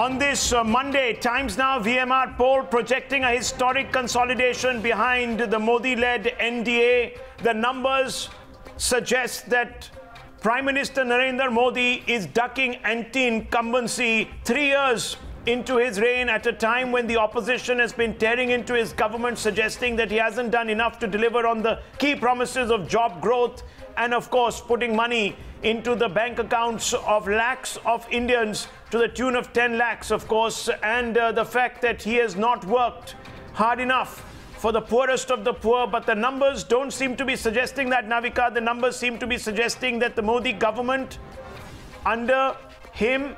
On this Monday, Times Now VMR poll projecting a historic consolidation behind the Modi-led NDA. The numbers suggest that Prime Minister Narendra Modi is ducking anti-incumbency 3 years into his reign at a time when the opposition has been tearing into his government, suggesting that he hasn't done enough to deliver on the key promises of job growth and, of course, putting money into the bank accounts of lakhs of Indians to the tune of 10 lakhs, of course, and the fact that he has not worked hard enough for the poorest of the poor. But the numbers don't seem to be suggesting that, Navika. The numbers seem to be suggesting that the Modi government, under him,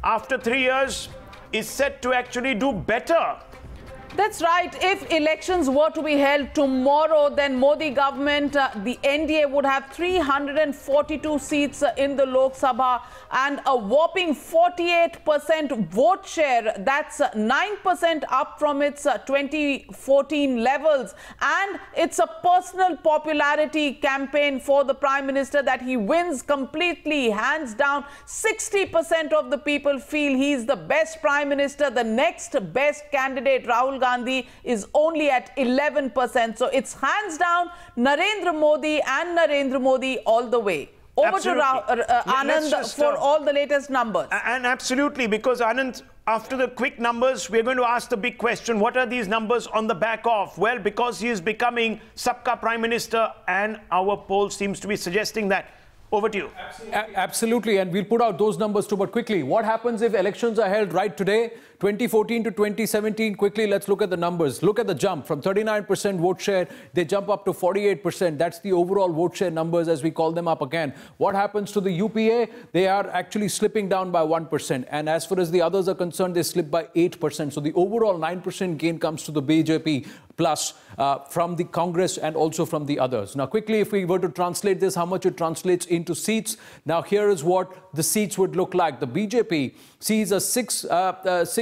after 3 years, is set to actually do better. That's right. If elections were to be held tomorrow, then Modi government, the NDA would have 342 seats in the Lok Sabha and a whopping 48% vote share. That's 9% up from its 2014 levels. And it's a personal popularity campaign for the Prime Minister that he wins completely, hands down. 60% of the people feel he's the best Prime Minister. The next best candidate, Rahul Gandhi, is only at 11%. So it's hands down Narendra Modi all the way. Over Absolutely. to Anand for all the latest numbers. And absolutely, because Anand, after the quick numbers, we're going to ask the big question. What are these numbers on the back of? Well, because he is becoming Sabka Prime Minister, and our poll seems to be suggesting that. Over to you. Absolutely, and we'll put out those numbers too, but quickly, what happens if elections are held right today, 2014 to 2017? Quickly, let's look at the numbers. Look at the jump from 39% vote share, they jump up to 48%. That's the overall vote share numbers as we call them up again. What happens to the UPA? They are actually slipping down by 1%. And as far as the others are concerned, they slip by 8%. So the overall 9% gain comes to the BJP plus from the Congress and also from the others. Now, quickly, if we were to translate this, how much it translates into seats. Now, here is what the seats would look like. The BJP sees a six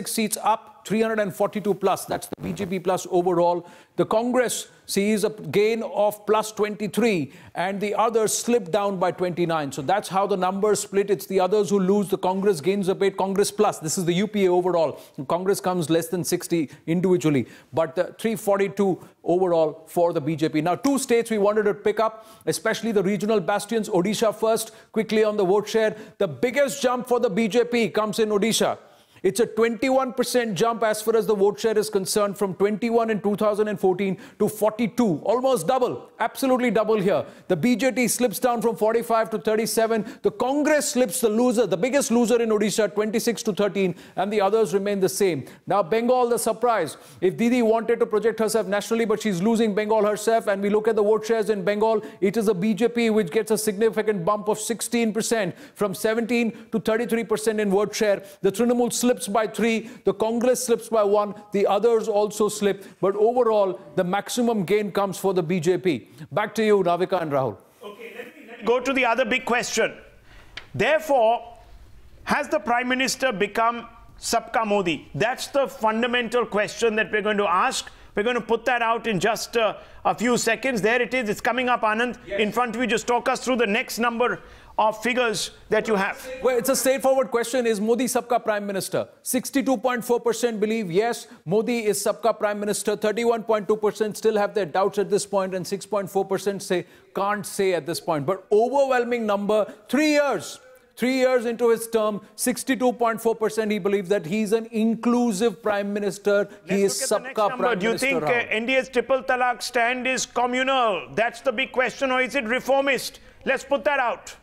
seats up, 342 plus. That's the BJP plus overall. The Congress sees a gain of plus 23 and the others slip down by 29. So that's how the numbers split. It's the others who lose. The Congress gains a bit. Congress plus. This is the UPA overall. Congress comes less than 60 individually, but 342 overall for the BJP. Now, two states we wanted to pick up, especially the regional bastions. Odisha first, quickly on the vote share. The biggest jump for the BJP comes in Odisha. It's a 21% jump as far as the vote share is concerned, from 21 in 2014 to 42, almost double, absolutely double here. The BJP slips down from 45 to 37. The Congress slips, the loser, the biggest loser in Odisha, 26 to 13, and the others remain the same. Now, Bengal, the surprise. If Didi wanted to project herself nationally, but she's losing Bengal herself, and we look at the vote shares in Bengal, it is a BJP which gets a significant bump of 16%, from 17 to 33% in vote share. The Trinamool slips by 3, the Congress slips by 1, the others also slip, but overall the maximum gain comes for the BJP. Back to you, Navika and Rahul. Okay, let me go to the other big question. Therefore, has the Prime Minister become Sabka Modi? That's the fundamental question that we're going to ask. We're going to put that out in just a few seconds. There it is. It's coming up, Anand. Yes. In front of you. Just talk us through the next number of figures that you have. Well, it's a straightforward question. Is Modi Sabka Prime Minister? 62.4% believe yes, Modi is Sabka Prime Minister. 31.2% still have their doubts at this point, and 6.4% say can't say at this point. But overwhelming number, 3 years. 3 years into his term, 62.4% he believes that he's an inclusive Prime Minister. He is Sabka Prime Minister. Do you think NDA's triple talaq stand is communal? That's the big question. Or is it reformist? Let's put that out.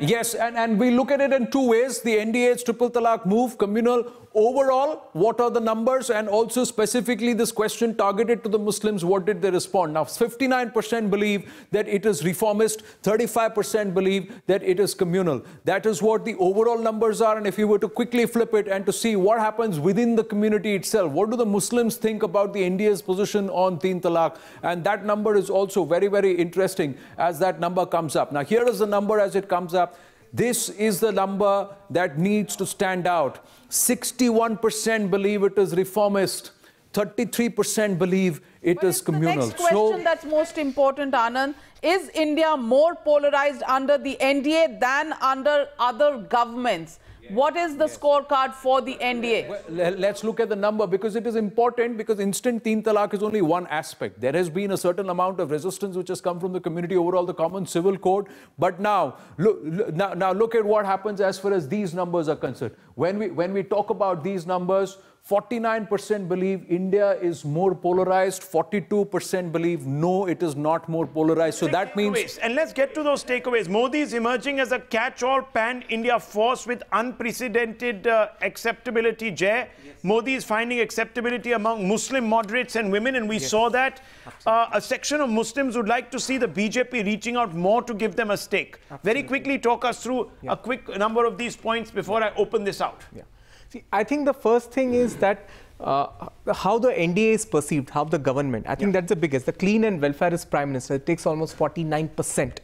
Yes, and we look at it in two ways. The NDA's triple talaq move, communal. Overall, what are the numbers? And also specifically this question targeted to the Muslims, what did they respond? Now, 59% believe that it is reformist, 35% believe that it is communal. That is what the overall numbers are. And if you were to quickly flip it and to see what happens within the community itself, what do the Muslims think about the NDA's position on Teen Talaq? And that number is also very, very interesting as that number comes up. Now, here is the number as it comes up. This is the number that needs to stand out. 61% believe it is reformist. 33% believe it is communal. The next question that's most important, Anand, is India more polarized under the NDA than under other governments? What is the scorecard for the NDA? Well, let's look at the number because it is important, because instant teen talaq is only one aspect. There has been a certain amount of resistance which has come from the community overall, the common civil code. But now look at what happens as far as these numbers are concerned. When we talk about these numbers, 49% believe India is more polarized, 42% believe no, it is not more polarized. So that means... And let's get to those takeaways. Modi is emerging as a catch-all pan-India force with unprecedented acceptability, Jay. Yes. Modi is finding acceptability among Muslim moderates and women, and we saw that. A section of Muslims would like to see the BJP reaching out more to give them a stake. Absolutely. Very quickly, talk us through a quick number of these points before I open this out. See, I think the first thing is that how the NDA is perceived, how the government, I think that's the biggest. The clean and welfareist prime minister, it takes almost 49%.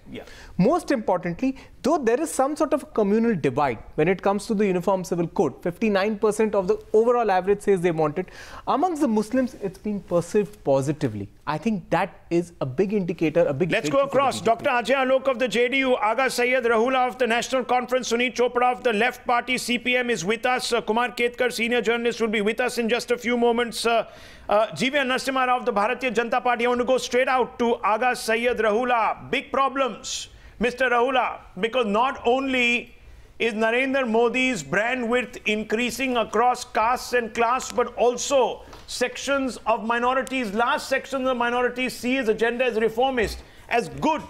Most importantly, though there is some sort of communal divide when it comes to the Uniform Civil Code, 59% of the overall average says they want it. Amongst the Muslims, it's being perceived positively. I think that is a big indicator, a big... Let's go across. Dr. Ajay Alok of the JDU, Aga Syed Rahula of the National Conference, Sunit Chopra of the Left Party, CPM is with us. Kumar Ketkar, senior journalist, will be with us in just a few moments. G.V. Narasimha Rao of the Bharatiya Janata Party. I want to go straight out to Aga Syed Rahula. Big problems, Mr. Rahula, because not only is Narendra Modi's brand width increasing across castes and class, but also sections of minorities, large sections of minorities see his agenda as reformist, as good.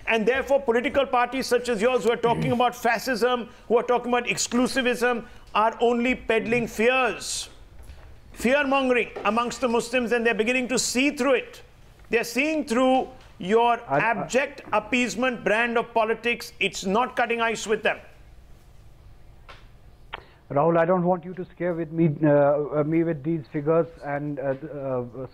And therefore, political parties such as yours who are talking about fascism, who are talking about exclusivism, are only peddling fears. Fear-mongering amongst the Muslims, and they're beginning to see through it. They're seeing through your abject appeasement brand of politics. It's not cutting ice with them. Rahul, I don't want you to scare with me with these figures and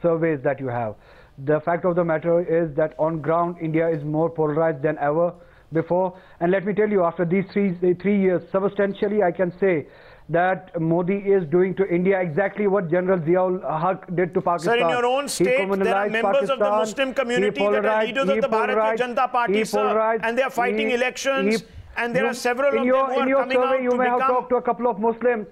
surveys that you have. The fact of the matter is that on ground, India is more polarized than ever before. And let me tell you, after these three years, substantially, I can say that Modi is doing to India exactly what General Ziaul Haq did to Pakistan. Sir, in your own state, there are members of the Muslim community that are leaders of the Bharatiya Janata Party, sir, and they are fighting elections. And there are several of them who are coming out to become... You may have talked to a couple of Muslims.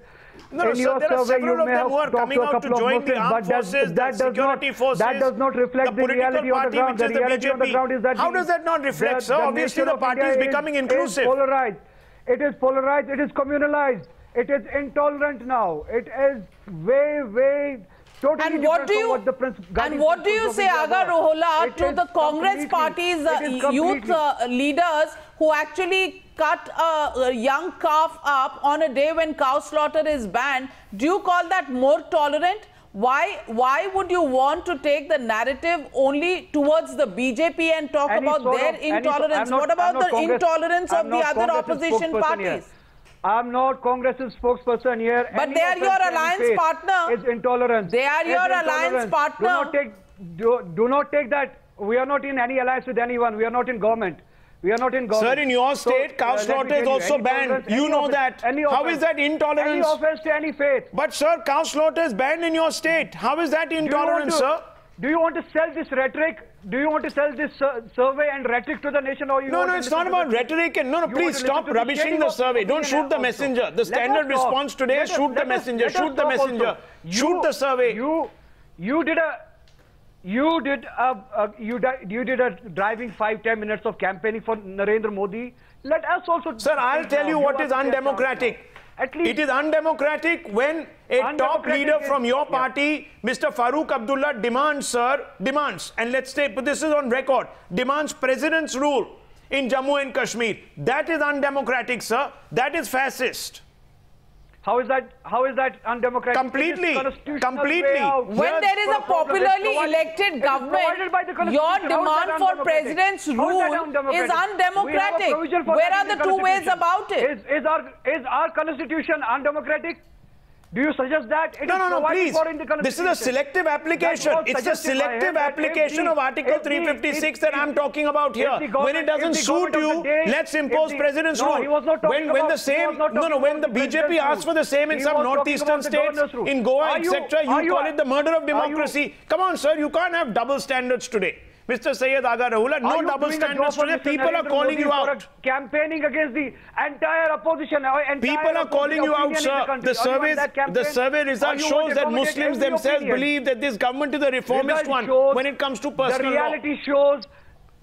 No, sir, there are several of them who are coming out to join the armed forces, the security forces, that does not reflect the reality on the ground. The reality on the ground is that... How does that not reflect, sir? Obviously, the party is becoming inclusive. It is polarized. It is communalized. It is intolerant now. It is way... Totally and what do you say, Aga Rohola, to the Congress Party's youth leaders who actually cut a young calf up on a day when cow slaughter is banned? Do you call that more tolerant? Why would you want to take the narrative only towards the BJP and talk about their intolerance? What about the intolerance of the other opposition parties? I'm not Congress's spokesperson here. But they are your alliance partner. It's intolerance. They are your alliance partner. Do not take that. We are not in any alliance with anyone. We are not in government. We are not in government. Sir, in your state, cow slaughter is also banned. You know that. How is that intolerance? Any offense to any faith. But sir, cow slaughter is banned in your state. How is that intolerance, sir? Do you want to sell this rhetoric? Do you want to sell this survey and rhetoric to the nation, or you? No, it's not about rhetoric. And no, please stop rubbishing the survey. Don't shoot the messenger. The standard response today is shoot the messenger. Shoot the messenger. Shoot the survey. You did a driving 5-10 minutes of campaigning for Narendra Modi. Let us also. Sir, I'll tell you what is undemocratic. It is undemocratic when a top leader from your party, Mr. Farooq Abdullah, demands, and let's say, but this is on record, demands president's rule in Jammu and Kashmir. That is undemocratic, sir. That is fascist. How is that undemocratic? Completely. When there is a popularly elected government, your demand for president's rule is undemocratic. Where are the two ways about it? Is our constitution undemocratic? Do you suggest that? No, please. This is a selective application. It's a selective application of Article 356 that I'm talking about here. When it doesn't suit you, let's impose president's rule. When the BJP asks for the same in some northeastern states, in Goa, etc., you call it the murder of democracy. Come on, sir, you can't have double standards today. Mr. Syed Aga Rahula, no double standards today. People are calling you out. Campaigning against the entire opposition. People are calling you out, sir. The survey result shows that Muslims themselves believe that this government is a reformist one when it comes to personal law.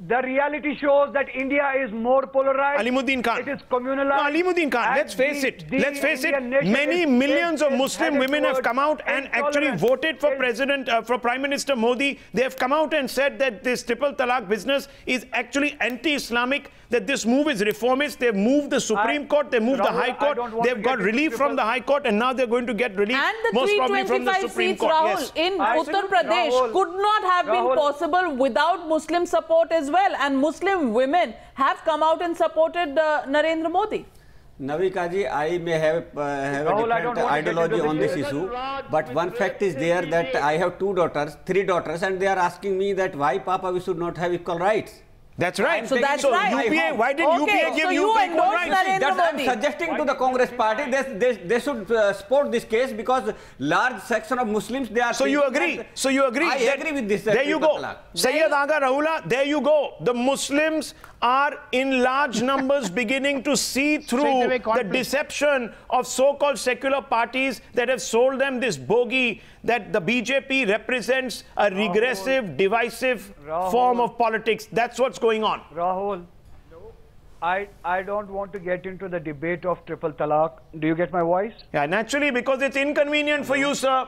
The reality shows that India is more polarized. Alimuddin Khan. It is communalized. No, Alimuddin Khan, let's face it. Many millions of Muslim women have come out and actually voted for for Prime Minister Modi. They have come out and said that this triple talaq business is actually anti-Islamic, that this move is reformist. They've moved the Supreme Court, they moved the High Court, they've got relief from the High Court, and now they're going to get relief most probably from the Supreme Court. Rahul, in Uttar Pradesh could not have been possible without Muslim support as well, and Muslim women have come out and supported Narendra Modi. Navika ji, I may have a different ideology on this issue, but one fact is there that I have three daughters, and they are asking me that why, Papa, we should not have equal rights. That's right. So that's right. UPA, why did UPA give you equal rights? I'm suggesting to the Congress party they should support this case because large section of Muslims, they are... So you agree? So you agree? I agree with this. There you go. Syed Aga Rahula, there you go. The Muslims are in large numbers beginning to see through the deception of so-called secular parties that have sold them this bogey that the BJP represents a regressive, divisive form of politics. That's what's going on. Rahul, I don't want to get into the debate of triple talaq. Do you get my voice? Yeah, naturally, because it's inconvenient for you, sir.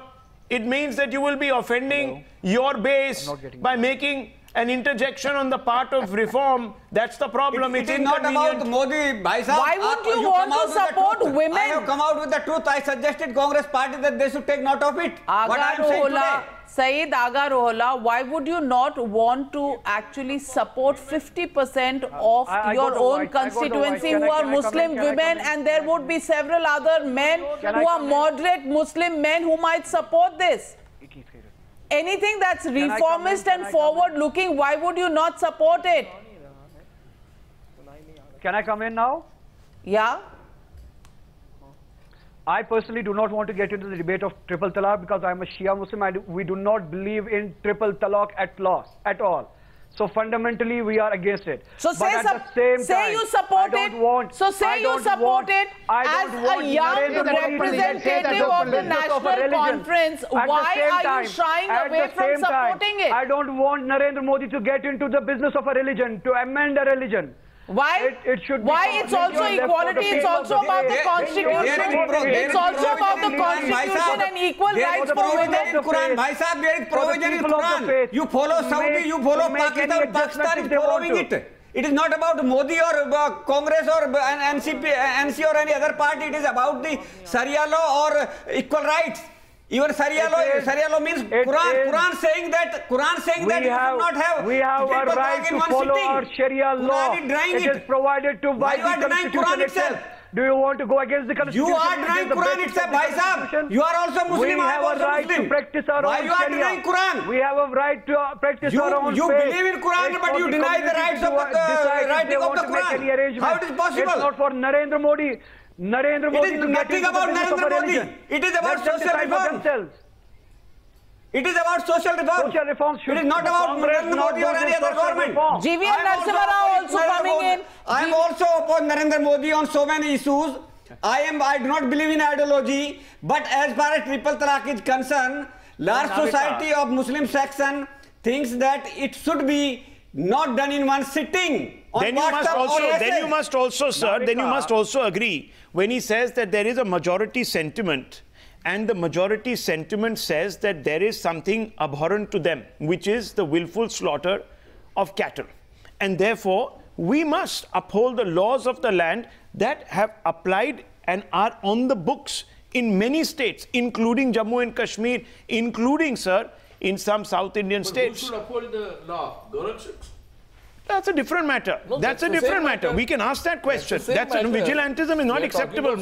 It means that you will be offending your base by making an interjection on the part of reform. That's the problem. It is not about Modi, Bhai Sahab. Why would you want to support women? I have come out with the truth. I suggested Congress party that they should take note of it. What I am saying today. Syed Aga Rahula, why would you not want to actually support 50% of your own constituency who are Muslim women, and there would be several other men who are moderate Muslim men who might support this? Anything that's reformist and forward-looking, why would you not support it? Can I come in now? Yeah. I personally do not want to get into the debate of triple talaq because I'm a Shia Muslim. We do not believe in triple talaq at all. So fundamentally, we are against it. So say you support it. So say you support it as a young representative of the National Conference. Why are you shying away from supporting it? I don't want Narendra Modi to get into the business of a religion, to amend a religion. Why? It should be. Why? It's also equality. It's also about the Constitution. It's also about the Constitution and equal rights for women. Quran, Bhai Sahab, there is provision in Quran. You follow Saudi, you follow Pakistan. Pakistan is following it. It is not about Modi or Congress or NC or any other party. It is about the Sharia law or equal rights. Even Sharia law means Quran saying that you should not have. We have a right to follow our Sharia law. It is provided to by the Constitution itself. Do you want to go against the Constitution? You are denying Quran itself, Bhai Sahab. You are also Muslim. We have a right to practice our own Sharia. Why you are denying Quran? We have a right to practice our own faith. You believe in Quran, but you deny the rights of the writing of the Quran. How it is possible? It's not for Narendra Modi. It is nothing about Narendra Modi. It is about social reform. It is about social reform. Social reforms should. It is not about Narendra Modi or any other government. GVN Narasimha Rao also coming in. I am also opposed Narendra Modi on so many issues. I do not believe in ideology, but as far as triple talaq is concerned, large society of Muslim section thinks that it should be not done in one sitting. Then you must also agree when he says that there is a majority sentiment, and the majority sentiment says that there is something abhorrent to them, which is the willful slaughter of cattle. And therefore, we must uphold the laws of the land that have applied and are on the books in many states, including Jammu and Kashmir, including, sir, in some South Indian states. Who should uphold the law? Government? That's a different matter. No, that's a different matter. We can ask that question. Vigilantism is not acceptable.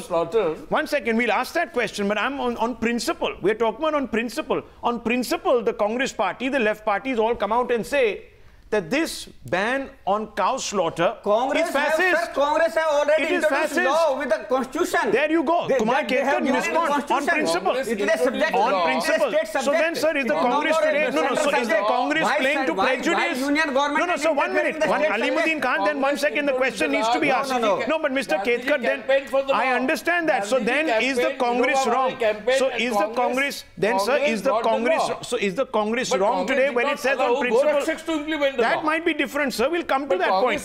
One second, we'll ask that question, but I'm on principle. We're talking about on principle. On principle, the Congress party, the left parties all come out and say that this ban on cow slaughter is fascist. Congress have already It is introduced fascist. law with the constitution. There you go. Kumar They have Ketkar, given respond the on constitution. principle. It is a subject. On It is a principle. state So then, subject. sir, is the It is Congress not today? a No, so is the subject. Congress Why, playing to why prejudice? union government No, is so 1 minute. interfering in the state Alimuddin Khan, then 1 second, the question needs to be asked. No, but Mr. Ketkar, then I understand that. So then is the Congress wrong? So is the Congress, then sir, is the Congress, so is the Congress wrong today when it says on principle? That might be different, sir. We'll come to that point.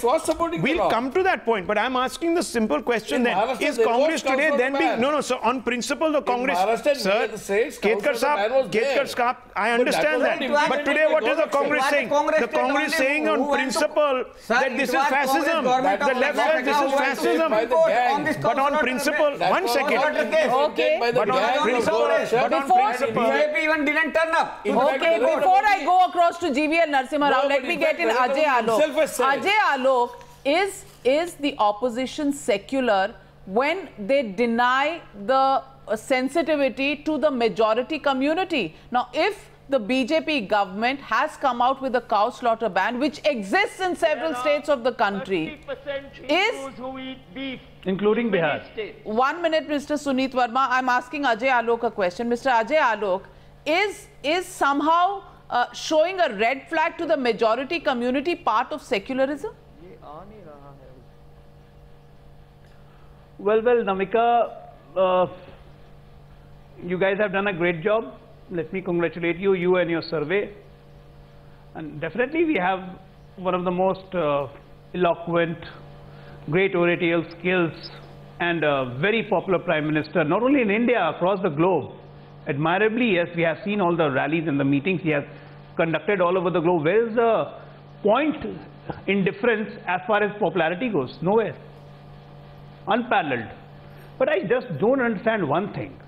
We'll come to that point. But I'm asking the simple question then. Is Congress today then being... No, so on principle, the Congress... Sir, Ketkar Saab, I understand that. But today, what is the Congress saying? The Congress saying on principle that this is fascism. The left says this is fascism. But on principle... 1 second. Okay. But on principle... BJP even didn't turn up. Okay, before I go across to GVL Narasimha Rao, let me get in Ajay Alok. Ajay Alok, is the opposition secular when they deny the sensitivity to the majority community? Now, if the BJP government has come out with a cow slaughter ban, which exists in several states of the country, including Bihar. 1 minute, Mr. Suneet Verma. I'm asking Ajay Alok a question. Mr. Ajay Alok, is somehow showing a red flag to the majority community part of secularism? Well, Namika, you guys have done a great job. Let me congratulate you, you and your survey. And definitely we have one of the most eloquent, great oratorial skills and a very popular Prime Minister, not only in India, across the globe. Admirably, yes, we have seen all the rallies and the meetings he has conducted all over the globe. Where is the point in difference as far as popularity goes? Nowhere. Unparalleled. But I just don't understand one thing.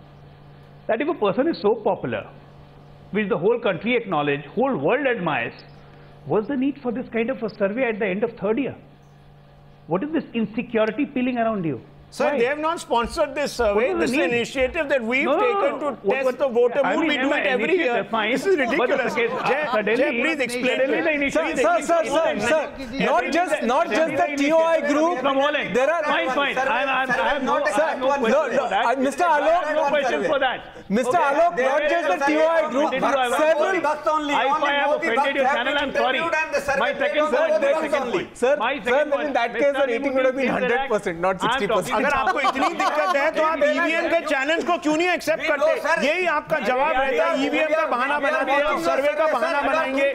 That if a person is so popular, which the whole country acknowledges, whole world admires, what's the need for this kind of a survey at the end of third year? What is this insecurity peeling around you? Sir, they have not sponsored this survey. This is an initiative that we've taken to test the voter mood. We do it every year. This is ridiculous. Jay, please explain. Sir, not just the TOI group. There are fine. I have no Mr. Alok, no question for that. Mr. Alok, not just the TOI group. Several. If I have offended your channel, I'm sorry. My second point. Sir, in that case, the rating would have been 100%, not 60%. अगर आपको इतनी दिक्कत है तो आप EVM के challenge को क्यों नहीं एक्सेप्ट करते? यही आपका जवाब रहता है, ईवीएम का बहाना बनाते हैं, सर्वे का बहाना बनाएंगे।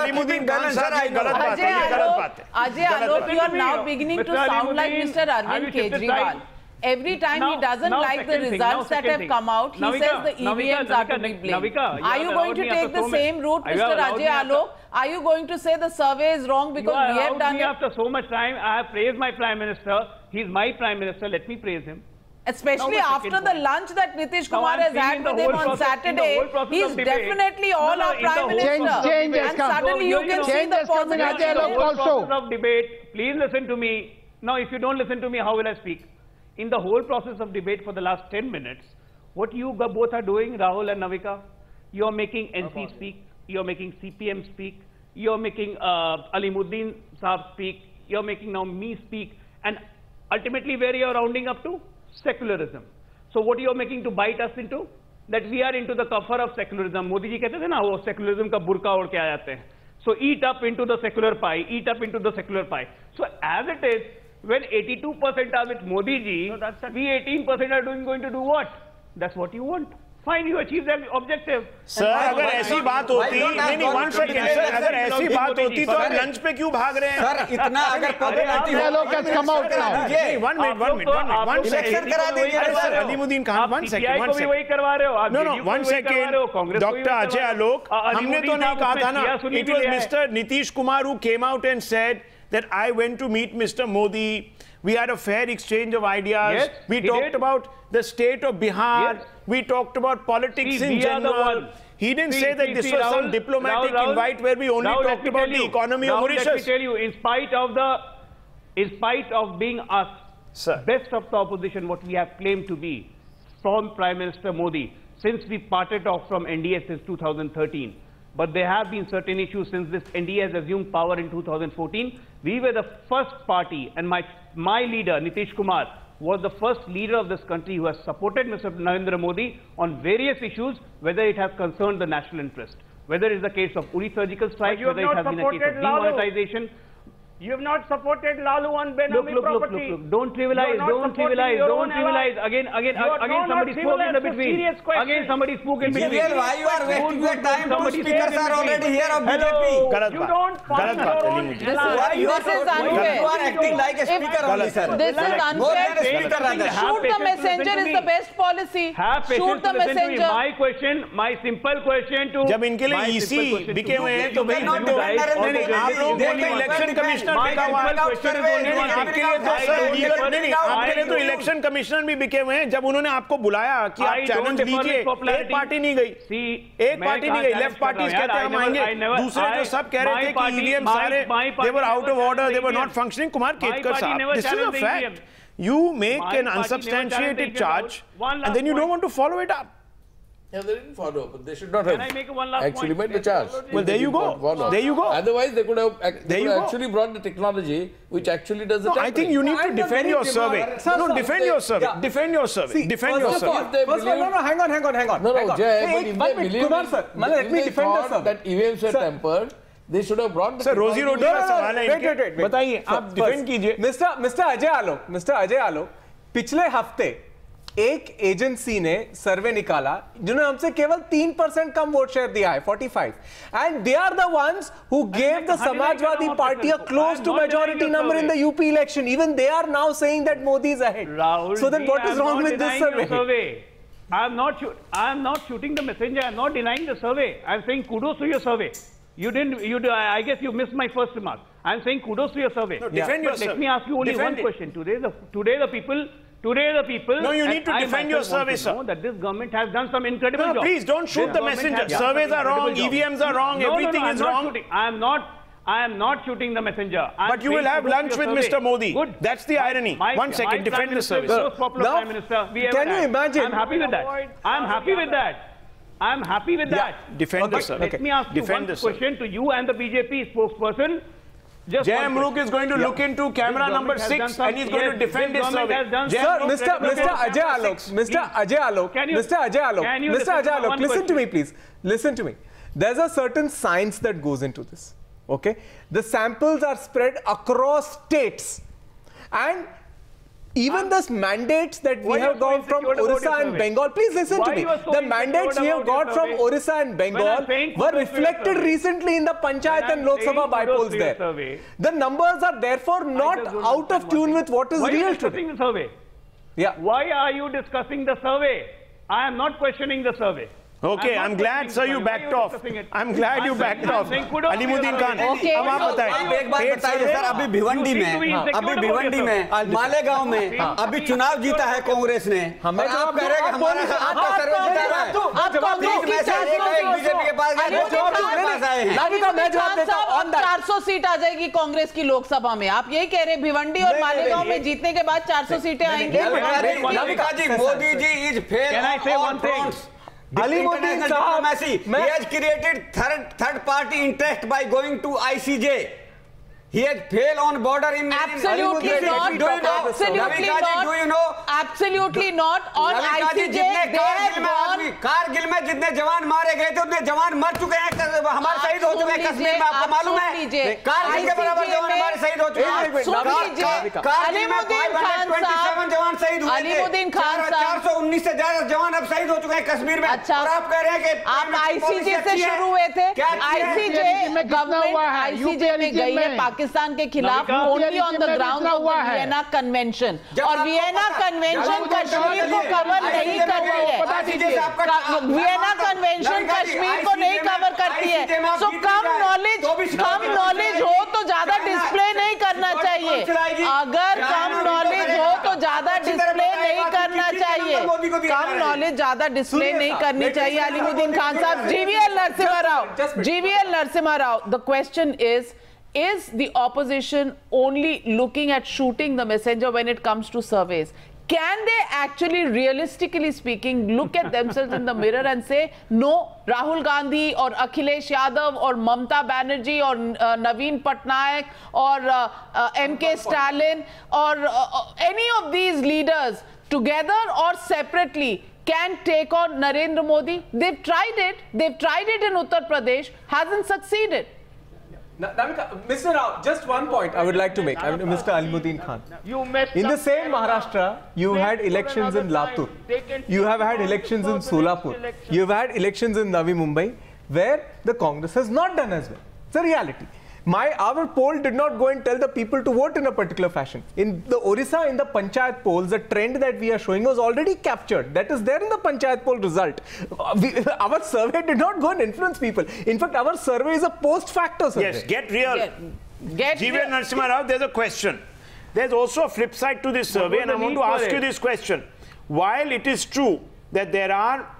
अलीमुद्दीन खान साहब, ये गलत बात है, ये गलत बात है। Ajay Alok, you are now beginning to sound like Mr. Arvind Kejriwal. Every time he doesn't like the results that have come out, he says the EVMs are to be blamed. Are you going to take the same route, Mr. Ajay Alok? Are you going to say the survey is wrong because we have done it? After so much time, I have praised my Prime Minister. He's my Prime Minister. Let me praise him. Especially after the lunch that Nitish Kumar has had with him on Saturday, he's definitely all our Prime Minister. Change has and come. suddenly you can see the positive. Also, of debate, please listen to me. Now, if you don't listen to me, how will I speak? In the whole process of debate for the last 10 minutes, what you both are doing, Rahul and Navika, you are making NC speak, you are making CPM speak, you are making Alimuddin Saab speak, you are making now me speak, and ultimately where you are rounding up to? Secularism. So what you are making to bite us into? That we are into the cover of secularism. Modi ji कहते थे ना वो secularism का बुर्का ओढ़ के आ जाते हैं. So eat up into the secular pie, eat up into the secular pie. So as it is, when 82% are with Modi ji, we 18% are going to do what? That's what you want. Fine, you achieve that objective. Sir, अगर ऐसी बात होती, नहीं 1 second, sir, अगर ऐसी बात होती तो आप लंच पे क्यों भाग रहे हैं? सर, इतना अगर Dialogue has come out now. नहीं, 1 minute. इलेक्शन करा दीजिए सर, अलीमुद्दीन खान, 1 second. वही करवा रहे हो. No, 1 second. Dr. Ajay Alok, हमने तो नहीं कहा था ना. It was Mr. Nitish Kumar who came out and said that I went to meet Mr. Modi. We had a fair exchange of ideas. Yes, we talked about the state of Bihar. Yes. We talked about politics in general. He didn't say that this was some diplomatic invite where we only talked about the economy of Mauritius. Let me tell you, in spite of being us, Sir, best of the opposition, what we have claimed to be from Prime Minister Modi, since we parted off from NDA since 2013, but there have been certain issues since this NDA has assumed power in 2014. We were the first party, and my leader, Nitish Kumar, was the first leader of this country who has supported Mr. Narendra Modi on various issues, whether it has concerned the national interest, whether it is the case of Uri surgical strike, whether it has been a case of demonetization. You have not supported Lalu on Benami property. Look. Don't trivialize. Again, somebody spoke in the between. Again, somebody spoke in between. Why you are wasting your time? Two speakers are already here of BJP. You don't find your own. This is unfair. You are acting like a speaker only, sir. This is unfair. Shoot the messenger is the best policy. Shoot the messenger. My simple question to... जब इनके लिए EC बिके हुए हैं तो भाई आप लोग इलेक्शन कमिश्नर बिका हुआ है आपके लिए तो सर नहीं आपके लिए तो इलेक्शन कमिश्नर भी बिके हुए हैं जब उन्होंने आपको बुलाया कि आप चैलेंज लीजिए एक पार्टी नहीं गई लेफ्ट पार्टीज कहते हैं हम आएंगे दूसरे जो सब कह रहे थे कि ईवीएम सारे they were out of order, they were not functioning. Kumar Ketkar साहब, this is a fact. You make an unsubstantiated charge and then you don't want to follow it up. Yeah, they didn't follow, but they should not have actually made the charge. Well, there you go. There you go. Otherwise, they could have actually brought the technology which actually does the tampering. I think you need to defend your survey. No, defend your survey. Defend your survey. Defend your survey. First of all, no, hang on. No, Jay, but if they believe Kumar sir, let me defend the survey. that EVMs were tampered, they should have brought the Sir, रोजी रोटी का सवाल है wait. बताइए आप defend कीजिए Mr. Ajay Alok, पिछले हफ्ते एक एजेंसी ने सर्वे निकाला जिन्होंने हमसे केवल 3% कम वोट शेयर दिया है 45 and they are the ones who gave the Samajwadi Party a close to majority number in the UP election even they are now saying that Modi is ahead so then what is wrong with this survey I am not shooting the messenger. I am not denying the survey. I am saying kudos to your survey. I guess you missed my first remark. I am saying kudos to your survey. No, defend your survey. Let me ask you only one question. Today the people. No, you need to defend your survey, sir. That this government has done some incredible job. No, please don't shoot the messenger. Surveys are wrong. EVMs are wrong. Everything is wrong. I am not shooting the messenger. But you will have lunch with Mr. Modi. Good. That's the irony. One second. Defend the service. Most popular Prime Minister. Can you imagine? I'm happy with that. I'm happy with that. Defend the service. Let me ask you one question to you and the BJP spokesperson. Jay Amruk is going to look into camera number 6 and he's going to defend his survey. Sir, Mr. Ajay Alok, listen to me please. Listen to me. There's a certain science that goes into this. Okay? The samples are spread across states. And even this mandates that we have got from Orissa and Bengal, please listen to me. The mandates we have got from Orissa and Bengal were reflected recently in the Panchayat and Lok Sabha bypolls there. The numbers are therefore not out of tune with what is real today. The survey? Yeah. Why are you discussing the survey? I am not questioning the survey. Okay, I'm glad, sir, you backed off. I'm glad you backed off. Alimuddin Khan, अब आप बताएं। एक बात बताइए sir, अभी भिवंडी में, मालेगांव में, अभी चुनाव जीता है कांग्रेस ने। आप कह रहे हैं कि हमारा आपका सर्वे जीता है। आप कांग्रेस में से एक बीजेपी के पास मैं जवाब देता हूं। 400 सीट आ जाएगी कांग्रेस की लोकसभा में। आप यही कह रहे हैं भिवंडी और मालेगांव में जीतने के बाद 400 सीटें आएंगी। Navika ji, Modi ji is fail on fronts. International diplomacy. He has created third party interest by going to ICJ. He has failed on border in absolutely not. Absolutely not. Do you know? Absolutely not. On ICJ they have gone. Kargil में जितने जवान मारे गए थे उतने जवान मर चुके हैं, हमारे शहीद हो चुके हैं कश्मीर में, आपको मालूम है? कारगिल के बराबर जवान हमारे शहीद हो चुके हैं। अलीमुद्दीन खान साहब, जवान शहीद हुए थे। अलीमुद्दीन खान साहब, 419 से ज्यादा जवान अब शहीद हो चुके हैं कश्मीर में। और आप कह रहे हैं कि आप आईसीजे से शुरू हुए थे। आईसीजे गवर्नमेंट आईसीजे में गई है पाकिस्तान के खिलाफ only on the ground of Vienna convention, और वियना कन्वेंशन कश्मीर को कवर नहीं करती है। वियना कन्वेंशन कश्मीर को नहीं कवर करती है। सो कम नॉलेज हो तो ज्यादा डिस्प्ले नहीं करना चाहिए। अगर कम नॉलेज हो तो ज्यादा डिस्प्ले नहीं करना चाहिए। कम नॉलेज ज्यादा डिस्प्ले नहीं करनी चाहिए। अलीमुद्दीन खान साहब, GVL Narasimha Rao, the question is the opposition only looking at shooting the messenger when it comes to surveys? can they actually, realistically speaking, look at themselves in the mirror and say, no, Rahul Gandhi or Akhilesh Yadav or Mamata Banerjee or Naveen Patnaik or MK Stalin or any of these leaders together or separately can take on Narendra Modi? They've tried it. They've tried it in Uttar Pradesh. Hasn't succeeded. Mr. Rao, just one point I would like to make. Mr. Alimuddin Khan. In the same Maharashtra, you had elections in Latur. You have had elections in Solapur. You have had elections in Navi Mumbai, where the Congress has not done as well. It's a reality. Our poll did not go and tell the people to vote in a particular fashion. In the Orissa, in the Panchayat polls, the trend that we are showing was already captured. That is there in the Panchayat poll result. Our survey did not go and influence people. In fact, our survey is a post-factor survey. Yes, get real. G.V. Narasimha Rao, there's a question. There's also a flip side to this survey, and I want to ask you this question. While it is true that there are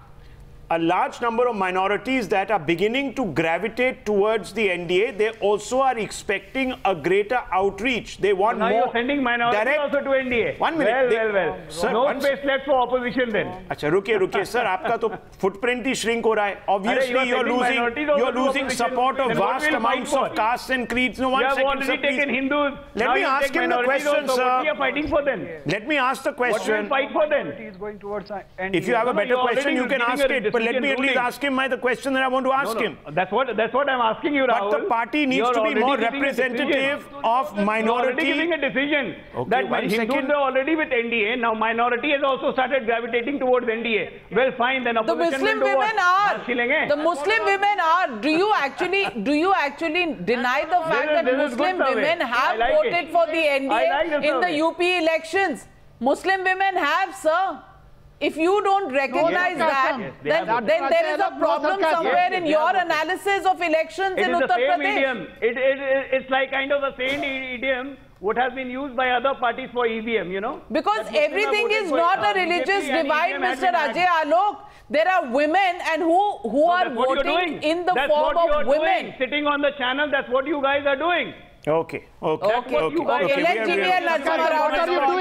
a large number of minorities that are beginning to gravitate towards the NDA, they also are expecting a greater outreach. They want now more. You're sending minorities also to NDA. 1 minute. Well. Sir, no space left for opposition then. अच्छा रुकिए sir, आपका तो footprint ही shrink हो रहा है. Obviously you're losing support of vast amounts of castes and creeds. No, 1 second, You have already taken Hindus. Let me ask him the question, sir. What we are fighting for then? Let me ask the question. What will fight for then? If you have a better question, you can ask it. But let me at least ask him the question that I want to ask him. That's what I'm asking you, Rahul. But the party needs to be more representative of minority. You're already giving a decision that Hindus are already with NDA. Now minority has also started gravitating towards NDA. Well, fine, then opposition. The Muslim women are. The Muslim women are. Do you actually deny the fact that Muslim women have voted for the NDA in the UP elections? Muslim women have, sir. If you don't recognize that, then there is a problem somewhere in your analysis of elections in Uttar Pradesh. It's like kind of the same idiom what has been used by other parties for EVM, you know. Because everything is not a religious divide, Mr. Ajay Alok. There are women and who are voting in the form of women. Sitting on the channel, that's what you guys are doing. Okay. Let GVL Narasimha Rao respond.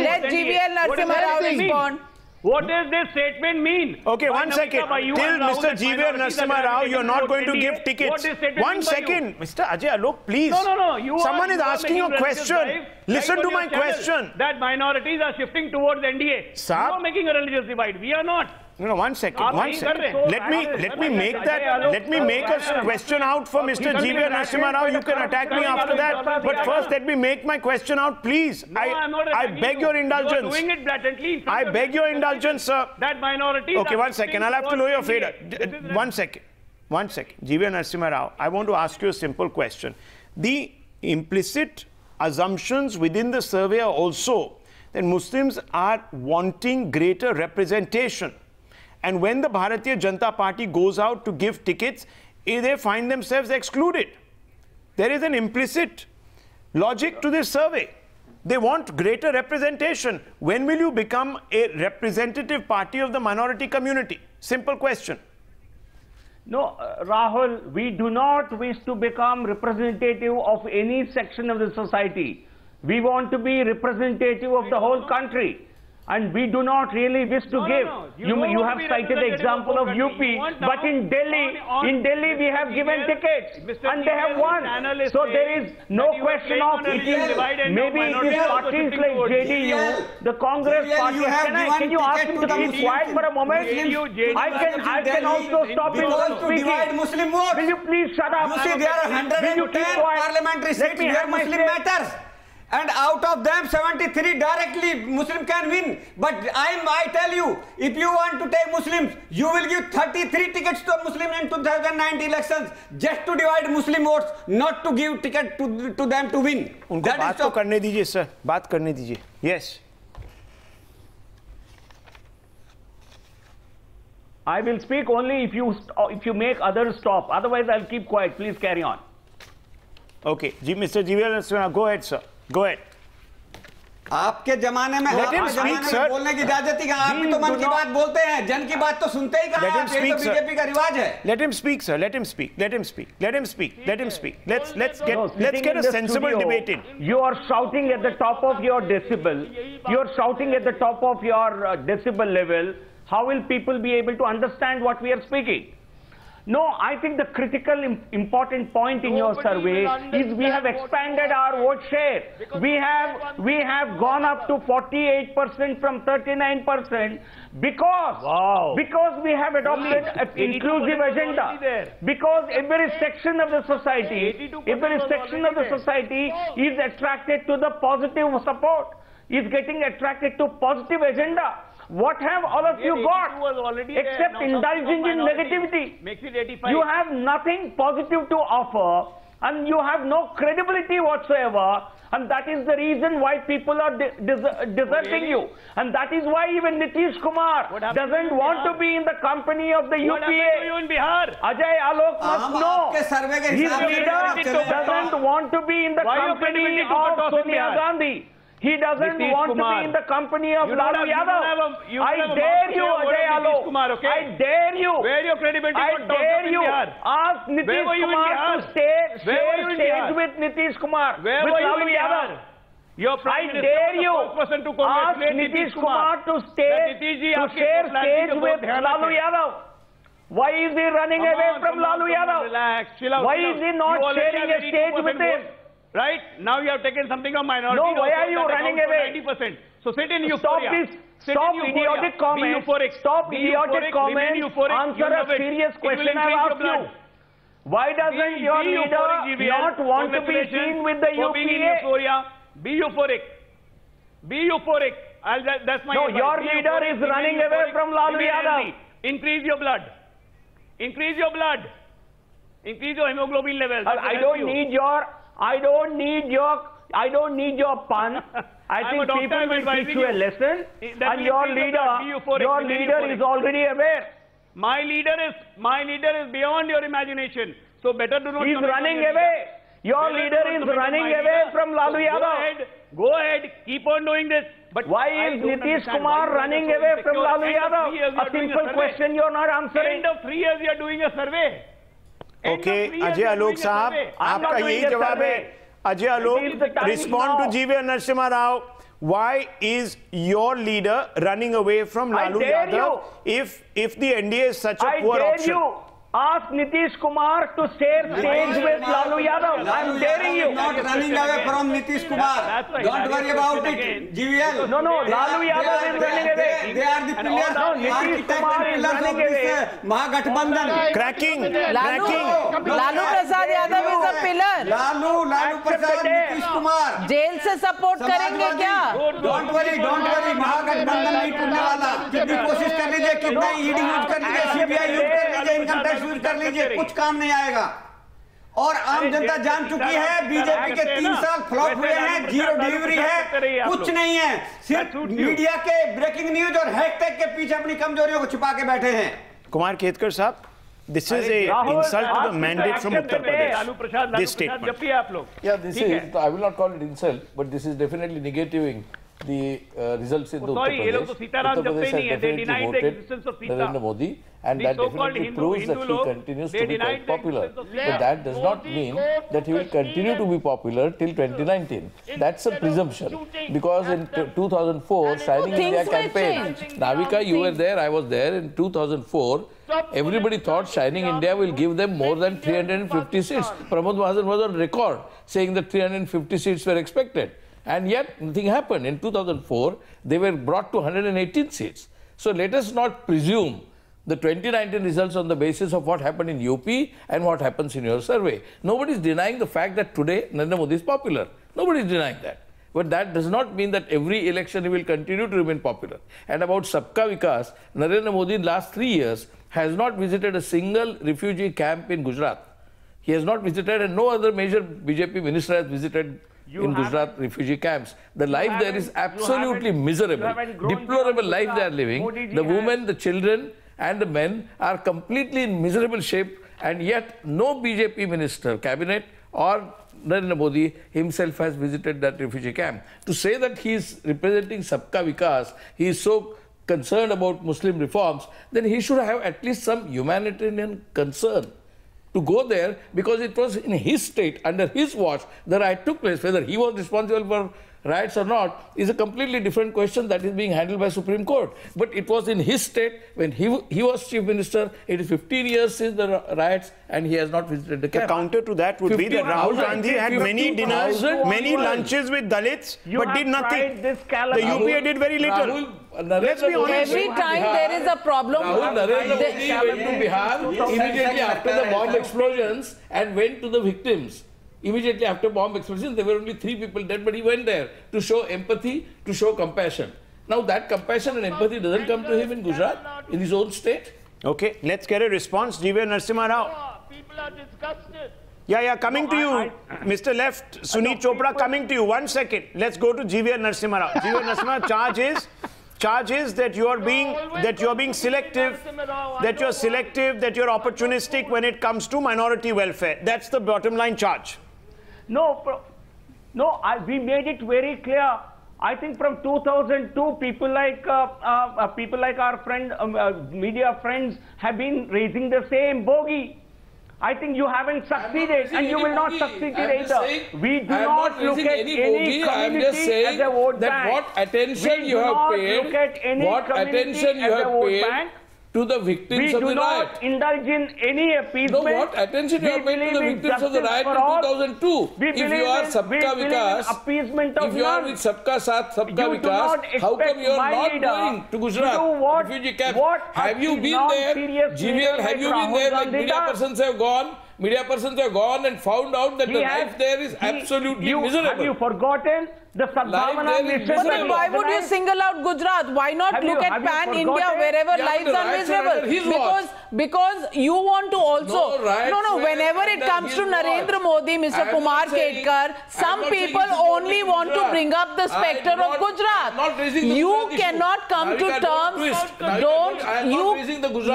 Let GVL Narasimha Rao respond. What does this statement mean? Okay, 1 second. Till Mr. G.V.R. Narasimha Rao, you're not going to give tickets. 1 second. Mr. Ajay Alok, please. No. Someone is asking you a question. Listen to my question. That minorities are shifting towards NDA. You are making a religious divide. We are not. No, 1 second. Let me make a question out for Mr. G.V.R. Narasimha Rao. You can attack me after that. But first, let me make my question out, please. I beg your indulgence. You are doing it blatantly. I beg your indulgence, sir. That minority. Okay, 1 second. I'll have to know your fader. 1 second. 1 second. G.V.R. Narasimha Rao, I want to ask you a simple question. The implicit assumptions within the survey are also that Muslims are wanting greater representation. And when the Bharatiya Janata Party goes out to give tickets, they find themselves excluded. There is an implicit logic to this survey. They want greater representation. When will you become a representative party of the minority community? Simple question. No, Rahul, we do not wish to become representative of any section of the society. We want to be representative of the whole country. And we do not really wish to give. You have cited the example of UP, but in Delhi we have given tickets and they have won. So there is no question of it is, maybe it is parties like JDU, the Congress party. Can you ask him to keep quiet for a moment? I can also stop him from speaking. Will you please shut up? You see, there are 110 parliamentary seats where Muslim matters. And out of them, 73 directly Muslim can win. But I tell you, if you want to take Muslims, you will give 33 tickets to a Muslim in 2019 elections just to divide Muslim votes, not to give ticket to them to win. उनको बात तो करने दीजिए sir, बात करने दीजिए. Yes. I will speak only if you make others stop. Otherwise, I'll keep quiet. Please carry on. Okay, Mr. G.V.L. Narasimha, go ahead, sir. Go ahead. आपके जमाने में बोलने की इजाजत ही कहाँ? आप भी तो मन की बात बोलते हैं, जन की बात तो सुनते ही कहाँ? ये तो बीजेपी का रिवाज है। Let him speak, sir. Let him speak. Let him speak. Let him speak. Let him speak. Let's get a sensible debate in. You are shouting at the top of your decibel. You are shouting at the top of your decibel level. How will people be able to understand what we are speaking? No, I think the critical important point in your survey is we have expanded our vote share. We have gone up to 48% from 39% because we have adopted an inclusive agenda. Because every section of the society is attracted to the positive support, is getting attracted to positive agenda. What have all of you got except indulging in negativity? You have nothing positive to offer and you have no credibility whatsoever, and that is the reason why people are deserting you. And that is why even Nitish Kumar doesn't want to be in the company of the UPA. What happened to you in Bihar? Ajay Alok must know his leader doesn't want to be in the company of Sonia Gandhi. He doesn't want to be in the company of Lalu Yadav. I dare you, Ajay Alok. I dare you. Where your credibility? I dare you. Ask Nitish Kumar to share stage with Nitish Kumar, with Lalu Yadav. I dare you. Ask Nitish Kumar to share stage with Lalu Yadav. Why is he running away from Lalu Yadav? Why is he not sharing a stage with him? Right? Now you have taken something of minority. No, why are you running away? 90%. So sit in euphoria. Stop idiotic comments. Stop idiotic comments. Answer a serious question I asked you. Why doesn't your leader not want to be seen with the UPA? Be euphoric. Be euphoric. That's my advice. Your leader is running away from Lalu Yadav. Increase your blood. Increase your blood. Increase your hemoglobin levels. I don't need your pun. I think people will teach you a lesson. And your leader is already aware. My leader is beyond your imagination. So better do not. He's running away. Your leader is running away from Lalu Yadav. Go ahead. Keep on doing this. But why is Nitish Kumar running away from Lalu Yadav? A simple question you're not answering. End of 3 years, you are doing a survey. Okay, Ajay Alok साहब, आपका यही जवाब है. Ajay Alok, respond to G.V. Narasimha Rao. Why is your leader running away from Lalu Yadav if the NDA is such a poor option? Ask Nitish Kumar to share stage with Lalu Yadav. I'm daring you. Not running away from Nitish Kumar. Don't worry about it, GVL. No, Lalu Yadav is running away. They are the pillars. No, Nitish Kumar is running away. Mahagathbandhan. Cracking. Lalu Prasad Yadav is a pillar. Lalu Prasad, Nitish Kumar. Jail से support करेंगे क्या? Don't worry. महागठबंधन नहीं टूटने वाला. कितनी कोशिश कर लीजिए, कितना ईडी यूज कर लीजिए, सीबीआई यूज कर लीजिए, इनकम टैक्स यूज कर लीजिए, कुछ काम नहीं आएगा. और आम जनता जान चुकी है बीजेपी के 3 साल फ्लॉप हुए हैं, जीरो डिलीवरी है, कुछ नहीं है. सिर्फ मीडिया के ब्रेकिंग न्यूज और हैशटैग के पीछे अपनी कमजोरियों को छुपा के बैठे हैं. कुमार खेतकर साहब, this is a insult to the mandate from Uttar Pradesh. This statement. Yeah, this is. I will not call it insult, but this is definitely negating the results in the Uttar Pradesh. Uttar Pradesh has definitely voted Narendra Modi, and that definitely proves that he continues to be quite popular. But that does not mean that he will continue to be popular till 2019. That's a presumption, because in 2004, Shining India campaign, Navika, you were there, I was there. In 2004, everybody thought Shining India will give them more than 350 seats. Pramod Mahajan was on record saying that 350 seats were expected. And yet, nothing happened. In 2004, they were brought to 118 seats. So let us not presume the 2019 results on the basis of what happened in UP and what happens in your survey. Nobody is denying the fact that today Narendra Modi is popular. Nobody is denying that. But that does not mean that every election he will continue to remain popular. And about Sabka Vikas, Narendra Modi in the last 3 years has not visited a single refugee camp in Gujarat. He has not visited, and no other major BJP minister has visited in Gujarat refugee camps. The life there is absolutely miserable, deplorable life they are living. The women, the children and the men are completely in miserable shape, and yet no BJP minister, cabinet or Narendra Modi himself has visited that refugee camp. To say that he is representing Sabka Vikas, he is so concerned about Muslim reforms, then he should have at least some humanitarian concern to go there, because it was in his state, under his watch, the riot took place. Whether he was responsible for riots or not is a completely different question that is being handled by Supreme Court. But it was in his state when he was Chief Minister. It is 15 years since the riots and he has not visited the camp. The counter to that would be that Rahul Gandhi had many dinners, many lunches with Dalits, but did nothing. The UPA did very little. Let's be honest. Every time there is a problem. Narendra Modi went to Bihar immediately after the bomb explosions and went to the victims. Immediately after bomb explosion, there were only 3 people dead, but he went there to show empathy, to show compassion. Now that compassion and empathy doesn't come to him in Gujarat, in his own state. Okay, let's get a response. G.V. Narasimha Rao. People are disgusted. Yeah, coming to you. Mr. Left, Sunit Chopra, coming to you. 1 second. Let's go to G.V. Narasimha Rao. G.V. Narasimha, charge is that you are being selective, that you're opportunistic when it comes to minority welfare. That's the bottom line charge. No, we made it very clear. I think from 2002, people like our friend, media friends, have been raising the same bogey. I think you haven't succeeded, and you will not succeed either. We do not look at any community as a vote bank. What attention you have paid to the victims of the riot. We do not indulge in any appeasement. No, what attention you have paid to the victims of the riot in 2002? If you are Sabka Vikas, if you are with Sabka Saath, Sabka Vikas, how come you are not going to Gujarat refugee camp? Have you been there? GVL, have you been there? Like media persons have gone. Media persons have gone and found out that the life there is absolutely miserable. Have you forgotten the Sadbhavana mission? But then why would you single out Gujarat? Why not look at pan-India wherever lives are miserable? Because you want to also... No, whenever it comes to Narendra Modi, Mr. Kumar Ketkar, some people only want to bring up the spectre of Gujarat. You cannot come to terms...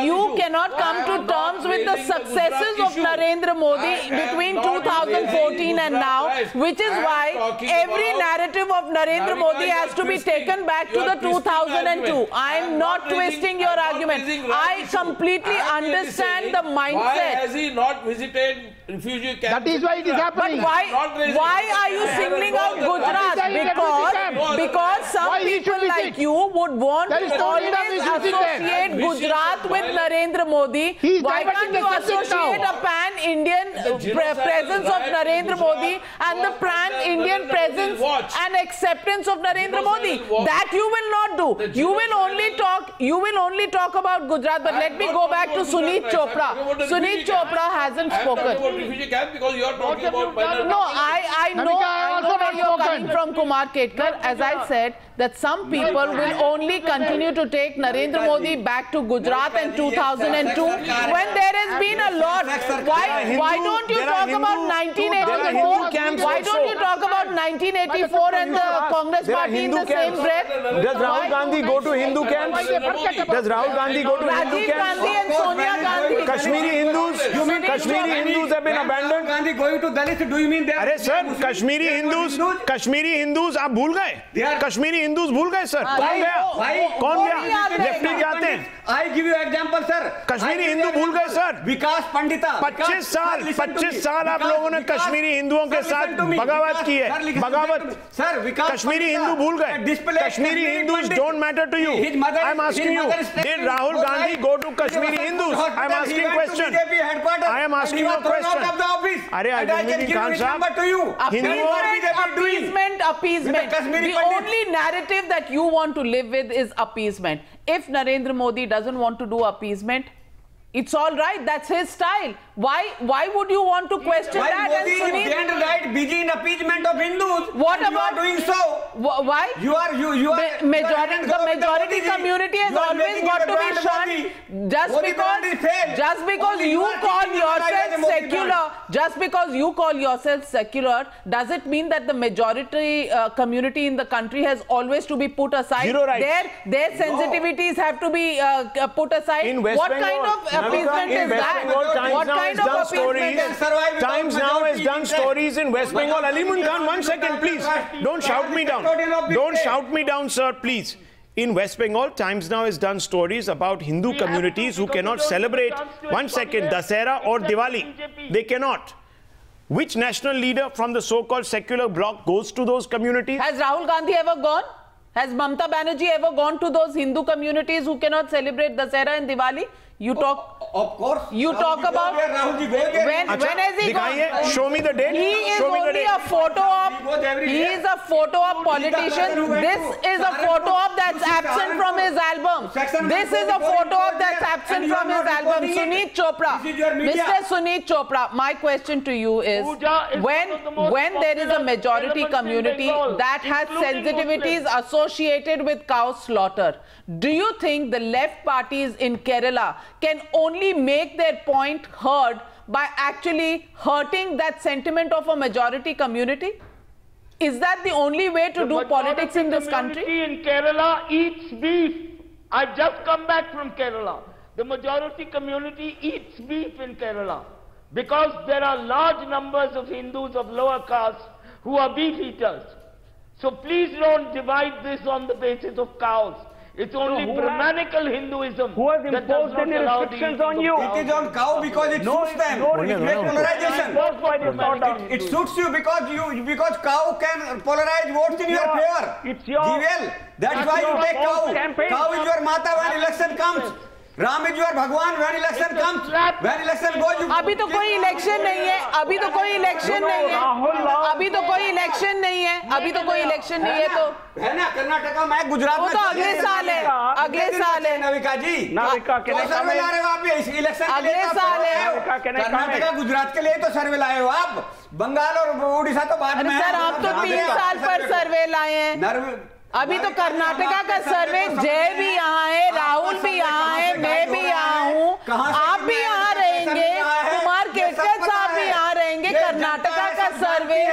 You cannot come to terms with the successes of Narendra Modi between 2014 and now, which is why every narrative of Narendra Modi has to be taken back to the 2002. I am not twisting your argument. I completely understand the mindset. Why has he not visited refugee camps? That is why it is happening. But why are you singling out Gujarat? Because some people like you would want to always associate Gujarat with Narendra Modi. Why can't you associate a pan-Indian presence of Narendra Modi and the pan-Indian presence and acceptance of Narendra Modi? That you will not do. You will only talk about Gujarat. But let me go back to Sunit Chopra. Sunit Chopra hasn't spoken. Because you are talking about no, I know where you're coming from, Kumar Ketkar. As I said, that some people will only continue to take Narendra Modi back to Gujarat in 2002 when there has been a lot. Why don't you talk about 1984? Why don't you talk about 1984 and the Congress party in the same breath? Does Rahul Gandhi go to Hindu camps? Does Rahul Gandhi go to Hindu camps? Rajiv Gandhi and Sonia Gandhi. Kashmiri Hindus have been abandoned. Gandhi going to Dalits, do you mean that? अरे sir Kashmiri Hindus आप भूल गए Kashmiri Hindus भूल गए sir कौन गया lefty जाते हैं I give you example sir Kashmiri Hindu भूल गए सर विकास पंडिता 25 साल आप लोगों ने कश्मीरी हिंदुओं के साथ बगावत की है बगावत सर विकास कश्मीरी हिंदू भूल गए Kashmiri Hindus don't matter to you I am asking you did Rahul Gandhi go to Kashmiri Hindus I am asking question I am asking you a question अरे आजमीरी खान साहब appeasement. The only narrative that you want to live with is appeasement. If Narendra Modi doesn't want to do appeasement, it's all right. That's his style. Why would you want to question that? Modi is behind the right, busy in appeasement of Hindus. What about you are doing so? Why? You are the majority community has always got to be shunned just just because you call yourself secular, does it mean that the majority community in the country has always to be put aside? Zero right. Their sensitivities have to be put aside. In West what Bengal, kind of appeasement is that? What kind of appeasement is Times Now has done stories in West Bengal. Alimun Khan, 1 second, please. Don't shout me down. Don't shout me down, sir, please. In West Bengal, Times Now has done stories about Hindu communities who cannot celebrate, 1 second, Dussehra or Diwali. They cannot. Which national leader from the so-called secular bloc goes to those communities? Has Rahul Gandhi ever gone? Has Mamata Banerjee ever gone to those Hindu communities who cannot celebrate Dussehra and Diwali? You talk. Of course. You talk about. When has he gone? Show me the date. He is only a photo op. He is a photo op politician. This is a photo op that's absent from his album. This is a photo op that's absent from his album. Suneet Chopra. Mr. Suneet Chopra, my question to you is, when there is a majority community that has sensitivities associated with cow slaughter, do you think the left parties in Kerala can only make their point heard by actually hurting that sentiment of a majority community? Is that the only way to do politics in this country? The majority in Kerala eats beef. I've just come back from Kerala. The majority community eats beef in Kerala because there are large numbers of Hindus of lower caste who are beef eaters. So please don't divide this on the basis of cows. It's only Brahmanical Hinduism who has imposed any restrictions on you. It is on cow because it suits them. It makes polarization. It suits you because cow can polarize votes in your favor. It's your. That's why you take cow. Cow is your mata when election comes. Ram is your Bhagwan when election comes. When election goes, you. अभी तो कोई election नहीं है. अभी तो कोई election नहीं है. अभी तो कोई इलेक्शन नहीं है. अभी तो कोई इलेक्शन नहीं है तो. है ना कर्नाटका में गुजरात में. वो तो अगले साल है. अगले साल है. नविका जी. नविका के लिए सर्वे ला रहे हो आप इस इलेक्शन के लिए. अगले साल है. कर्नाटका गुजरात के लिए तो सर्वे लाए हो आप. बंगाल और उड़ीसा तो बाद में. सर आप तो 3 साल पर सर्वे लाए हैं. अभी तो कर्नाटका का सर्वे, जय भी यहाँ है, राहुल भी यहाँ है, मैं भी यहाँ हूँ, आप भी यहाँ रहेंगे, कुमार केतकर साहब भी यहाँ रहेंगे. कर्नाटका का सर्वे,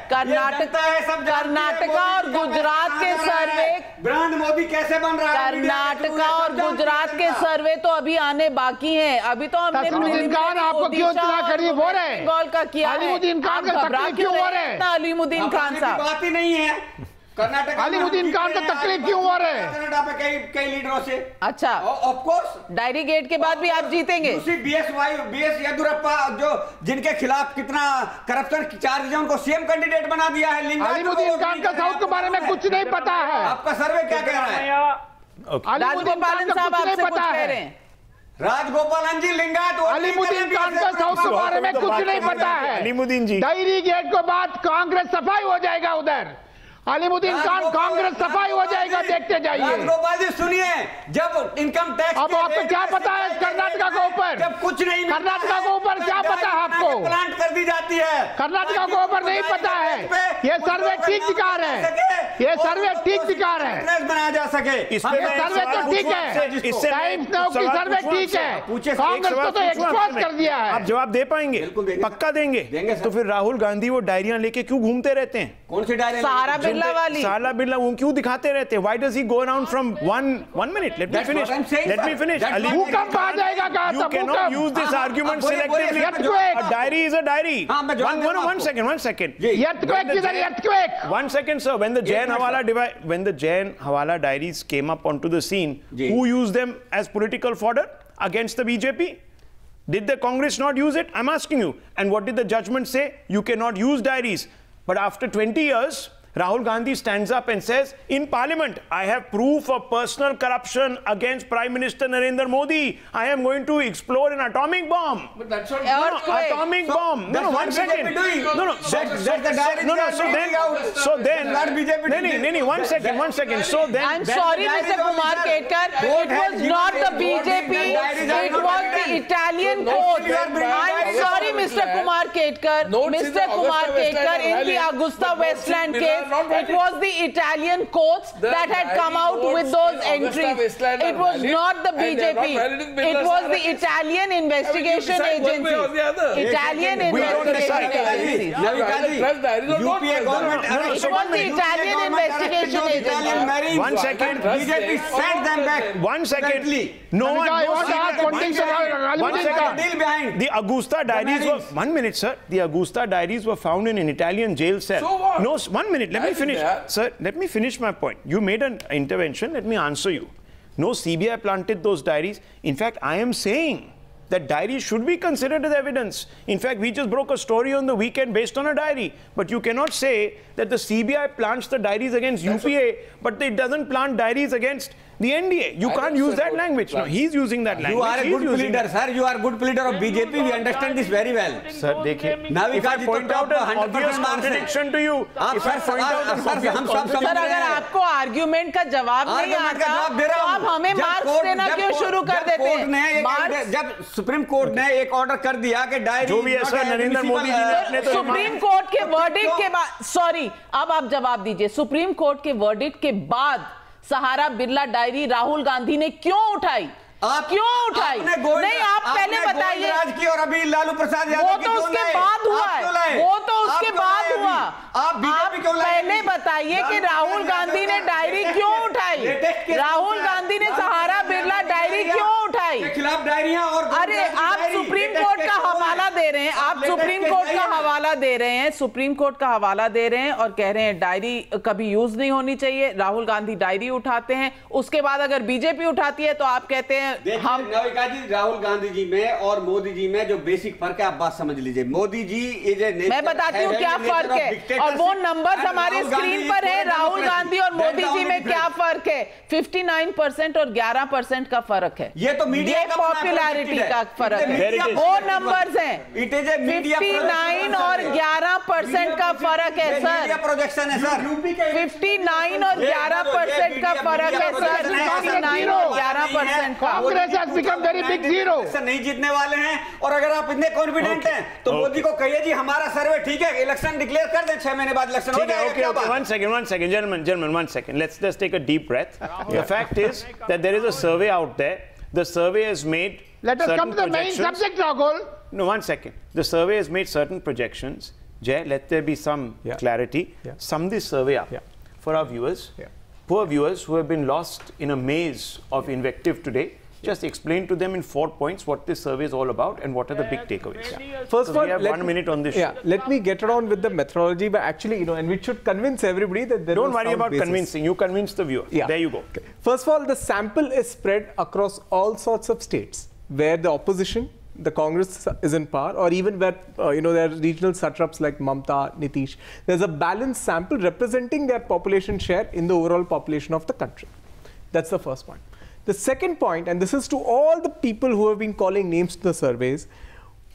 कर्नाटका और गुजरात के सर्वे, ब्रांड मोदी कैसे बन रहा है? कर्नाटका और गुजरात के सर्वे तो अभी आने बाकी हैं. अभी तो हमने आपको क्यों इतना करीब हो रहे हैं? बंगाल का किया है. अलीमुद्दीन खान का तकलीफ क्यों हो रहे हैं? अलीमुद्दीन खान साहब बात ही नहीं है. कर्नाटक अलीमुद्दीन खान को तकलीफ क्यों हो रहे हैं? कनाडा पे कई लीडरों से. अच्छा, ऑफ कोर्स डायरी गेट के बाद भी आप जीतेंगे. बीएस येदुरप्पा जो जिनके खिलाफ कितना करप्शन चार्ज है उनको सीएम कैंडिडेट बना दिया है. अलीमुद्दीन खान का साउथ के बारे में कुछ नहीं पता है. आपका सर्वे क्या कह रहा है? राजगोपालन साहब आपसे कुछ कह रहे हैं. राजगोपालन जी लिंगायत. अलीमुद्दीन खान का साउथ के बारे में कुछ नहीं पता है. अलीमुद्दीन जी, डायरी गेट के बाद कांग्रेस सफाई हो जाएगा उधर. अलीमुद्दीन खान कांग्रेस सफाई हो जाएगा, देखते जाइए. राजगोपाल जी सुनिए, जब इनकम टैक्स अब आपको क्या पता है कर्नाटका के ऊपर? जब कुछ नहीं, कर्नाटका के ऊपर क्या पता है आपको? प्लांट कर दी जाती है. कर्नाटका के ऊपर नहीं पता है. ये सर्वे ठीक दिखा रहे हैं. ये सर्वे ठीक दिखा रहे हैं. बनाया जा सके. ये सर्वे तो ठीक है. टाइम्स नाउ की सर्वे ठीक है. कांग्रेस को तो एक्सपोज कर दिया है. आप जवाब दे पाएंगे? पक्का देंगे. तो फिर राहुल गांधी वो डायरियां लेके क्यों घूमते रहते हैं? कौन सी डायरी? सहारा साला बिरला वो क्यों दिखाते रहते हैं? Why does he go around from one minute? Let me finish. Let me finish. भूकंप आ जाएगा कहा था. You cannot use this argument selectively. A diary is a diary. One second. Earthquake. 1 second, sir. When the Jain Hawala diaries came up onto the scene, who used them as political fodder against the BJP? Did the Congress not use it? I'm asking you. And what did the judgment say? You cannot use diaries. But after 20 years, Rahul Gandhi stands up and says, in Parliament, I have proof of personal corruption against Prime Minister Narendra Modi. I am going to explode an atomic bomb. But that's what atomic bomb. No, 1 second. No. So then, 1 second. So then, I'm sorry, Mr. Kumar Ketkar. It was not the BJP. It was the Italian court. I'm sorry, Mr. Kumar Ketkar, in the Augusta Westland case, it was the Italian courts that had come out with those entries. It was not the BJP. It was the Italian investigation agency. Italian investigation agency. UPA government. It was the Italian investigation agency. 1 second. BJP sent them back. 1 second. No one. The Augusta diaries were 1 minute, sir. The Augusta diaries were found in an Italian jail cell. So what? No, 1 minute. Let me finish, sir. Let me finish my point. You made an intervention. Let me answer you. No, CBI planted those diaries. In fact, I am saying that diaries should be considered as evidence. In fact, we just broke a story on the weekend based on a diary. But you cannot say that the CBI plants the diaries against UPA, but it doesn't plant diaries against the NDA. You can't use that language. No, he's using that language. You are a good pleader, sir. You are a good pleader of BJP. We understand this very well. Sir, dekhiye. If I point out an obvious contradiction to you, if I point out an obvious contradiction, sir अगर आपको argument का जवाब नहीं आता तो आप हमें marks देना क्यों शुरू कर देते हैं? जब सुप्रीम कोर्ट ने एक ऑर्डर कर दिया कि डायरी जो भी है सर, नरेंद्र मोदी जी ने अपने तो सुप्रीम कोर्ट के वर्डिक्ट के बाद, सॉरी, अब आप जवाब दीजिए, सुप्रीम कोर्ट के वर्डिक्ट के बाद सहारा बिरला डायरी राहुल गांधी ने क्यों उठाई? क्यों उठाई? नहीं, आप पहले बताइए। और अभी लालू प्रसाद यादव वो तो उसके बाद हुआ है, वो तो उसके बाद हुआ। आप पहले बताइए कि राहुल गांधी ने डायरी क्यों उठाई? राहुल गांधी ने सहारा बिरला डायरी क्यों उठाई? खिलाफ डायरियां और अरे आप सुप्रीम कोर्ट का हवाला दे रहे हैं, आप सुप्रीम कोर्ट का हवाला दे रहे हैं, सुप्रीम कोर्ट का हवाला दे रहे हैं और कह रहे हैं डायरी कभी यूज नहीं होनी चाहिए। राहुल गांधी डायरी उठाते हैं, उसके बाद अगर बीजेपी उठाती है तो आप कहते हैं हम। नविका जी, राहुल गांधी जी में और मोदी जी में जो बेसिक फर्क है आप बात समझ लीजिए। मोदी जी मैं बताती हूँ क्या फर्क है और वो नंबर्स हमारे स्क्रीन पर है। राहुल गांधी और मोदी जी में क्या फर्क है? 59% और 11% का फर्क है। ये तो मीडिया का पॉपुलैरिटी का फर्क है, वो नंबर्स हैं। 59 और 11% का फर्क है सर। प्रोजेक्शन है सर। 59 और 11% का फर्क है सर। 59 और 11% का। Congress has become very big zero. नहीं जीतने वाले हैं और अगर आप इतने कॉन्फिडेंट हैं तो मोदी को कहिए जी हमारा सर्वे ठीक है, इलेक्शन डिक्लेयर कर दें, 6 महीने बाद इलेक्शन हो जाएगा। One second, gentlemen, 1 second. Let's just take a deep breath. The fact is that there is a survey out there. The survey has made Let us come to the main subject, Rahul. No, 1 second. The survey has made certain projections. Jay, let there be some clarity. Sum this survey up for our viewers. Poor viewers who have been lost in a maze of invective today. Just explain to them in 4 points what this survey is all about and what are the big takeaways. First of all, we have 1 minute on this show. Let me get around with the methodology, but actually, and we should convince everybody that there Don't worry about convincing. You convince the viewer. There you go. Okay. First of all, the sample is spread across all sorts of states where the opposition, the Congress is in power, or even where there are regional satraps like Mamta, Nitish. There's a balanced sample representing their population share in the overall population of the country. That's the first point. The second point, and this is to all the people who have been calling names to the surveys,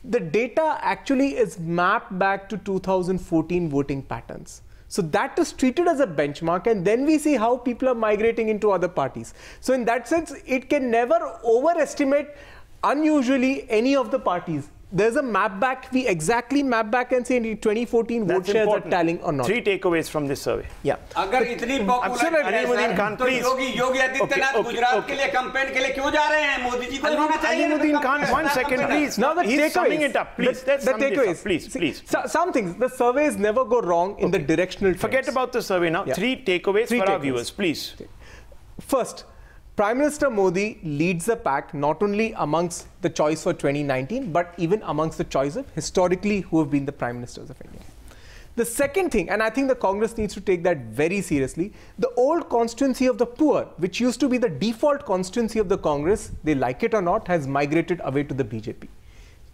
the data actually is mapped back to 2014 voting patterns. So that is treated as a benchmark, and then we see how people are migrating into other parties. So in that sense, it can never overestimate unusually any of the parties. There's a map back, we exactly map back and say in 2014 vote shares are tallying or not. 3 takeaways from this survey. अगर इतनी अलीमुद्दीन खान, तो योगी आदित्यनाथ गुजरात के लिए campaign के लिए क्यों जा रहे हैं? मोदी जी को होना चाहिए। Alimuddin Khan, 1 second, please. Now the He's summing takeaways. it up. Please, the takeaways. Please. Some things, the surveys never go wrong in the directional trends. Forget about the survey now. 3 takeaways for our viewers, please. First, Prime Minister Modi leads the pack not only amongst the choice for 2019, but even amongst the choice of historically who have been the Prime Ministers of India. The second thing, and I think the Congress needs to take that very seriously, the old constituency of the poor, which used to be the default constituency of the Congress, they like it or not, has migrated away to the BJP.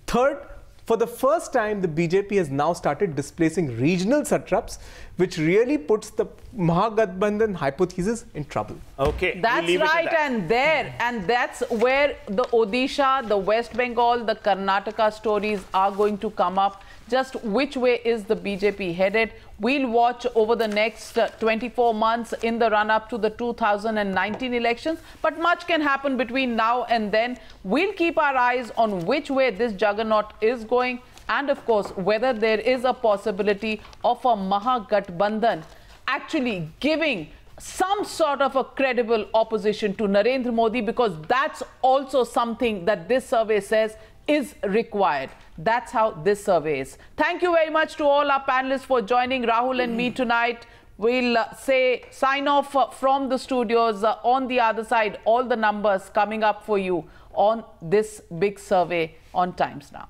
Third, for the first time, the BJP has now started displacing regional satraps, which really puts the Mahagathbandhan hypothesis in trouble. Okay, that's right, and that's where the Odisha, the West Bengal, the Karnataka stories are going to come up. Just which way is the BJP headed? We'll watch over the next 24 months in the run-up to the 2019 elections. But much can happen between now and then. We'll keep our eyes on which way this juggernaut is going. and of course whether there is a possibility of a Mahagathbandhan actually giving some sort of a credible opposition to Narendra Modi, because that's also something that this survey says is required. That's how this survey is. Thank you very much to all our panelists for joining Rahul and me tonight. We'll sign off from the studios. On the other side, all the numbers coming up for you on this big survey on Times Now.